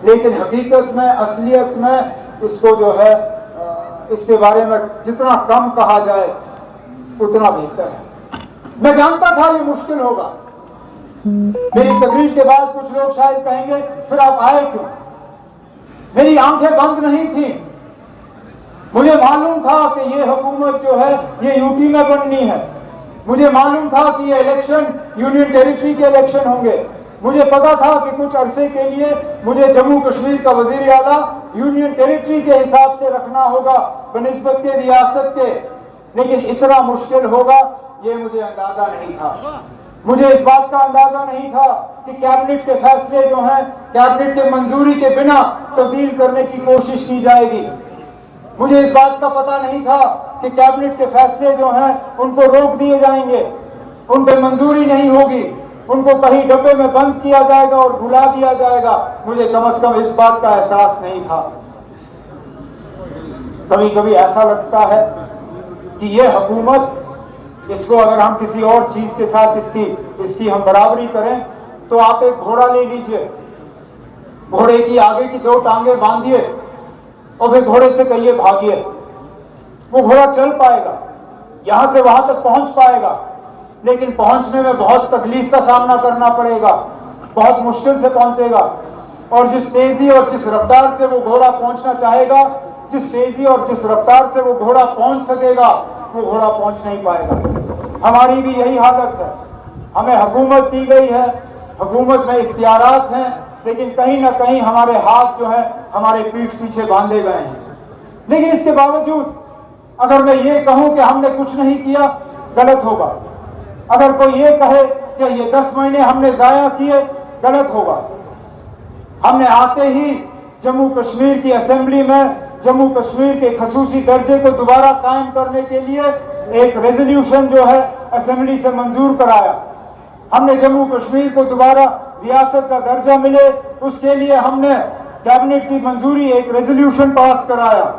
لیکن حقیقت میں اصلیت میں اس کو جو ہے اس کے بارے میں جتنا کم کہا جائے اتنا بہتر ہے۔ میں جانتا تھا یہ مشکل ہوگا۔ میری تقریر کے بعد کچھ لوگ شاید کہیں گے پھر آپ آئے کیوں؟ میری آنکھیں بند نہیں تھیں، مجھے معلوم تھا کہ یہ حکومت جو ہے یہ یو پی میں بننی ہے، مجھے معلوم تھا کہ یہ الیکشن یونین ٹیریٹری کے الیکشن ہوں گے، مجھے پتا تھا کہ کچھ عرصے کے لیے مجھے جموں کشمیر کا وزیر اعلیٰ یونین ٹیریٹری کے حساب سے رکھنا ہوگا بنسبت کے ریاست کے، لیکن اتنا مشکل ہوگا یہ مجھے اندازہ نہیں تھا۔ مجھے اس بات کا اندازہ نہیں تھا کہ کیبنٹ کے فیصلے جو ہیں کیبنٹ کے منظوری کے بنا تبدیل کرنے کی کوشش کی جائے گی۔ مجھے اس بات کا پتہ نہیں تھا کہ کیبنٹ کے فیصلے جو ہیں ان کو روک دیے جائیں گے، ان پہ منظوری نہیں ہوگی، ان کو کہیں ڈبے میں بند کیا جائے گا اور بھلا دیا جائے گا۔ مجھے کم از کم اس بات کا احساس نہیں تھا۔ کبھی کبھی ایسا لگتا ہے کہ یہ حکومت، اس کو اگر ہم کسی اور چیز کے ساتھ اس کی ہم برابری کریں تو آپ ایک گھوڑا لے لیجئے، گھوڑے کی آگے کی 2 ٹانگیں باندھیے اور پھر گھوڑے سے کہیے بھاگیے، وہ گھوڑا چل پائے گا، یہاں سے وہاں تک پہنچ پائے گا، لیکن پہنچنے میں بہت تکلیف کا سامنا کرنا پڑے گا، بہت مشکل سے پہنچے گا، اور جس تیزی اور جس رفتار سے وہ گھوڑا پہنچنا چاہے گا، جس تیزی اور جس رفتار سے وہ گھوڑا پہنچ سکے گا، وہ گھوڑا پہنچ نہیں پائے گا۔ ہماری بھی یہی حالت ہے، ہمیں حکومت دی گئی ہے، حکومت میں اختیارات ہیں، لیکن کہیں نہ کہیں ہمارے ہاتھ جو ہیں ہمارے پیٹھ پیچھے باندھے گئے ہیں۔ لیکن اس کے باوجود اگر میں یہ کہوں کہ ہم نے کچھ نہیں کیا، غلط ہوگا۔ اگر کوئی یہ کہے کہ یہ 10 مہینے ہم نے ضائع کیے، غلط ہوگا۔ ہم نے آتے ہی جموں کشمیر کی اسمبلی میں جموں کشمیر کے خصوصی درجے کو دوبارہ قائم کرنے کے لیے ایک ریزولوشن جو ہے اسمبلی سے منظور کرایا۔ ہم نے جموں کشمیر کو دوبارہ ریاست کا درجہ ملے، اس کے لیے ہم نے کیبنٹ کی منظوری ایک ریزولوشن پاس کرایا۔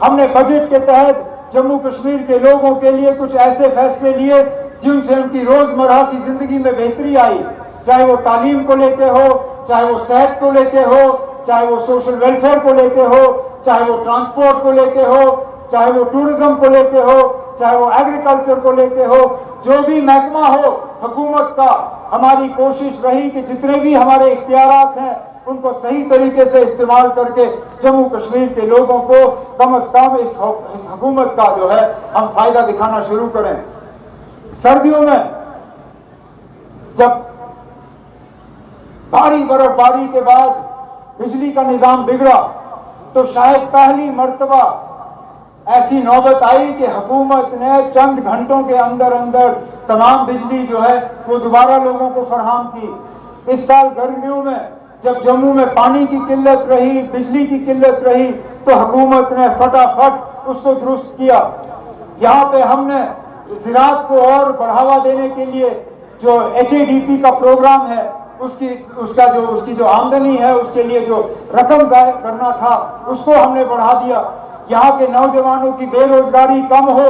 ہم نے بجٹ کے تحت جموں کشمیر کے لوگوں کے لیے کچھ ایسے فیصلے لیے جن سے ان کی روزمرہ کی زندگی میں بہتری آئی، چاہے وہ تعلیم کو لے کے ہو، چاہے وہ صحت کو لے کے ہو، چاہے وہ سوشل ویلفیئر کو لے کے ہو، چاہے وہ ٹرانسپورٹ کو لے کے ہو، چاہے وہ ٹورزم کو لے کے ہو، چاہے وہ ایگریکلچر کو لے کے ہو، جو بھی محکمہ ہو حکومت کا، ہماری کوشش رہی کہ جتنے بھی ہمارے اختیارات ہیں ان کو صحیح طریقے سے استعمال کر کے جموں کشمیر کے لوگوں کو کم از کم اس حکومت کا جو ہے ہم فائدہ دکھانا شروع کریں۔ سردیوں میں جب بھاری برف باری کے بعد بجلی کا نظام بگڑا تو شاید پہلی مرتبہ ایسی نوبت آئی کہ حکومت نے چند گھنٹوں کے اندر تمام بجلی جو ہے وہ دوبارہ لوگوں کو فراہم کی۔ اس سال گرمیوں میں جب جموں میں پانی کی قلت رہی، بجلی کی قلت رہی، تو حکومت نے فٹافٹ اس کو درست کیا۔ یہاں پہ ہم نے زراعت کو اور بڑھاوا دینے کے لیے جو HADP کا پروگرام ہے اس کی جو آمدنی ہے، اس کے لیے جو رقم ظاہر کرنا تھا اس کو ہم نے بڑھا دیا۔ یہاں کے نوجوانوں کی بے روزگاری کم ہو،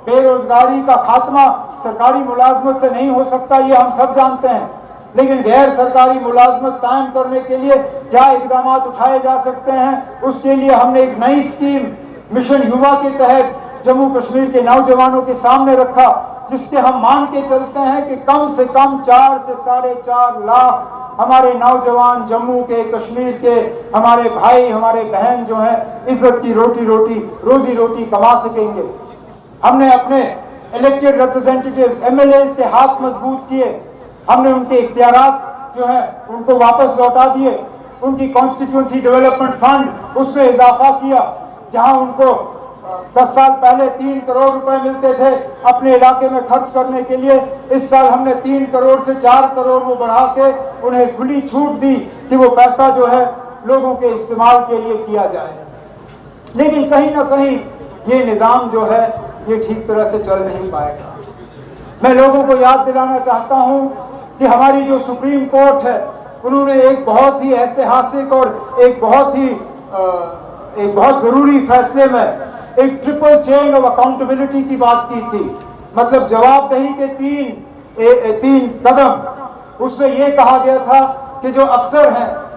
بے روزگاری کا خاتمہ سرکاری ملازمت سے نہیں ہو سکتا، یہ ہم سب جانتے ہیں، لیکن غیر سرکاری ملازمت قائم کرنے کے لیے کیا اقدامات اٹھائے جا سکتے ہیں، اس کے لیے ہم نے ایک نئی اسکیم مشن یووا کے تحت جموں کشمیر کے نوجوانوں کے سامنے رکھا، جس سے ہم مان کے چلتے ہیں کہ کم سے کم 4 سے 4.5 لاکھ ہمارے نوجوان جموں کے، کشمیر کے، ہمارے بھائی، ہمارے بہن جو ہیں عزت کی روزی روٹی کما سکیں گے۔ ہم نے اپنے الیکٹڈ ریپرزینٹیٹیوز MLAs کے ہاتھ مضبوط کیے، ہم نے ان کے اختیارات جو ہیں ان کو واپس لوٹا دیے، ان کی کانسٹیٹوئنسی ڈیولپمنٹ فنڈ اس میں اضافہ کیا، جہاں ان کو 10 سال پہلے 3 کروڑ روپے ملتے تھے اپنے علاقے میں خرچ کرنے کے لیے، اس سال ہم نے 3 کروڑ سے 4 کروڑ وہ بڑھا کے انہیں کھلی چھوٹ دی کہ وہ پیسہ جو ہے لوگوں کے استعمال کے لیے کیا جائے۔ لیکن کہیں نہ کہیں یہ نظام جو ہے یہ ٹھیک طرح سے چل نہیں پائے گا۔ میں لوگوں کو یاد دلانا چاہتا ہوں کہ ہماری جو سپریم کورٹ ہے انہوں نے ایک بہت ہی ایتحاسک اور ایک بہت ضروری فیصلے میں ایک ٹرپل چین آف اکاؤنٹیبلٹی کی بات کی تھی، مطلب جواب دہی کے تین قدم۔ اس میں یہ کہا گیا تھا کہ جو افسر ہیں